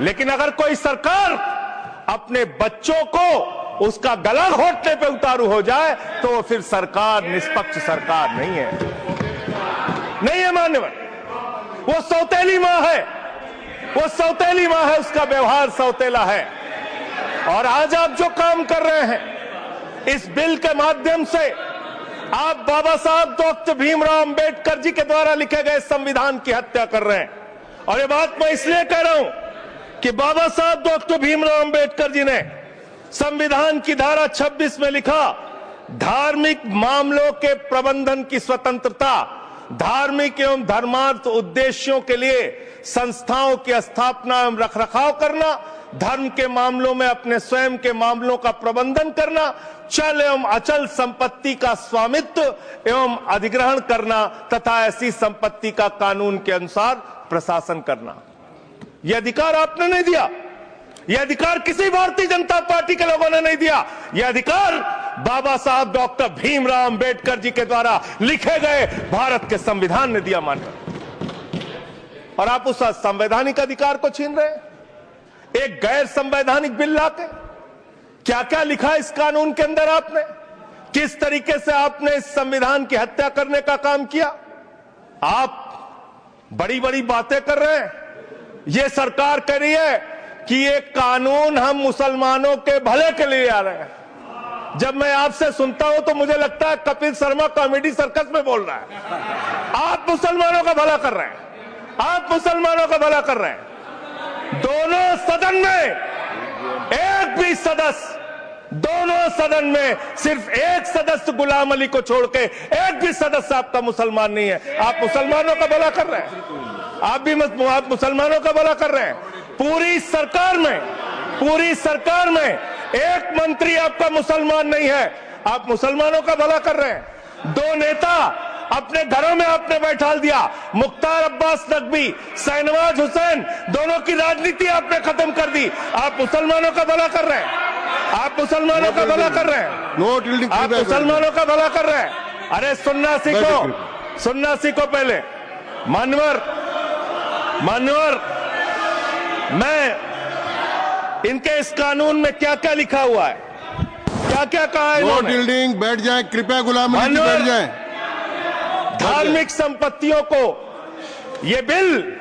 लेकिन अगर कोई सरकार अपने बच्चों को उसका गला घोटने पे उतारू हो जाए तो वो फिर सरकार निष्पक्ष सरकार नहीं है मान्यवर। वो सौतेली मां है, वो सौतेली मां है, उसका व्यवहार सौतेला है। और आज आप जो काम कर रहे हैं इस बिल के माध्यम से, आप बाबा साहब डॉक्टर भीमराव अंबेडकर जी के द्वारा लिखे गए संविधान की हत्या कर रहे हैं। और ये बात मैं इसलिए कह रहा हूं कि बाबा साहब डॉक्टर भीमराव अंबेडकर जी ने संविधान की धारा 26 में लिखा, धार्मिक मामलों के प्रबंधन की स्वतंत्रता, धार्मिक एवं धर्मार्थ उद्देश्यों के लिए संस्थाओं की स्थापना एवं रखरखाव करना, धर्म के मामलों में अपने स्वयं के मामलों का प्रबंधन करना, चल एवं अचल संपत्ति का स्वामित्व एवं अधिग्रहण करना तथा ऐसी संपत्ति का कानून के अनुसार प्रशासन करना। यह अधिकार आपने नहीं दिया, यह अधिकार किसी भारतीय जनता पार्टी के लोगों ने नहीं दिया। यह अधिकार बाबा साहब डॉक्टर भीमराव अंबेडकर जी के द्वारा लिखे गए भारत के संविधान ने दिया मानकर, और आप उस संवैधानिक अधिकार को छीन रहे हैं एक गैर संवैधानिक बिल लाके। क्या क्या लिखा इस कानून के अंदर आपने, किस तरीके से आपने इस संविधान की हत्या करने का काम किया। आप बड़ी बड़ी बातें कर रहे हैं। यह सरकार कह रही है कि ये कानून हम मुसलमानों के भले के लिए आ रहे हैं। जब मैं आपसे सुनता हूं तो मुझे लगता है कपिल शर्मा कॉमेडी सर्कस में बोल रहा है। आप मुसलमानों का भला कर रहे हैं, आप मुसलमानों का भला कर रहे हैं। दोनों सदन में एक भी सदस्य, दोनों सदन में सिर्फ एक सदस्य गुलाम अली को छोड़ के एक भी सदस्य आपका मुसलमान नहीं है। आप मुसलमानों का भला कर रहे हैं, आप मुसलमानों का भला कर रहे हैं। पूरी सरकार में एक मंत्री आपका मुसलमान नहीं है, आप मुसलमानों का भला कर रहे हैं। दो नेता अपने घरों में आपने बैठा दिया, मुख्तार अब्बास नकवी, शाहनवाज हुसैन, दोनों की राजनीति आपने खत्म कर दी। आप मुसलमानों का भला कर रहे हैं, आप मुसलमानों का भला कर रहे हैं, आप मुसलमानों का भला कर रहे हैं। अरे सुनना सीखो पहले। मानवर मैं इनके इस कानून में क्या क्या लिखा हुआ है, क्या क्या कहा है इन्होंने। बैठ जाए कृपया, गुलाम अली जी बैठ जाए। धार्मिक संपत्तियों को, ये बिल